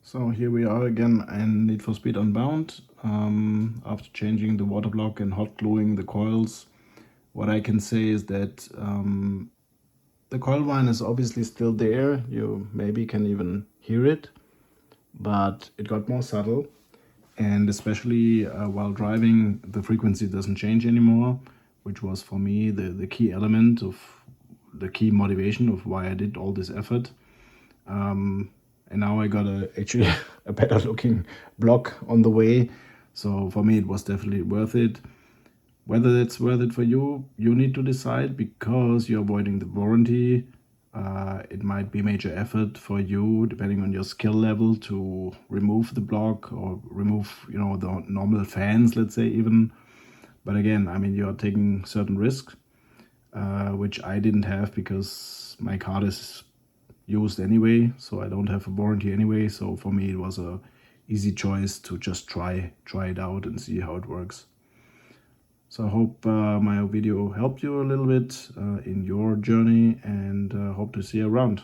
So here we are again in Need for Speed Unbound. After changing the water block and hot gluing the coils, what I can say is that the coil whine is obviously still there. You maybe can even hear it, but it got more subtle. And especially while driving, the frequency doesn't change anymore, which was for me the key element of the key motivation of why I did all this effort. And now I got actually a better looking block on the way. So for me, it was definitely worth it. Whether it's worth it for you, you need to decide, because you're avoiding the warranty. It might be major effort for you, depending on your skill level, to remove the block or remove, the normal fans, let's say, even. But again, I mean, you're taking certain risks, which I didn't have because my card is used anyway, so I don't have a warranty anyway. So for me, it was a easy choice to just try it out and see how it works. So I hope my video helped you a little bit in your journey, and hope to see you around.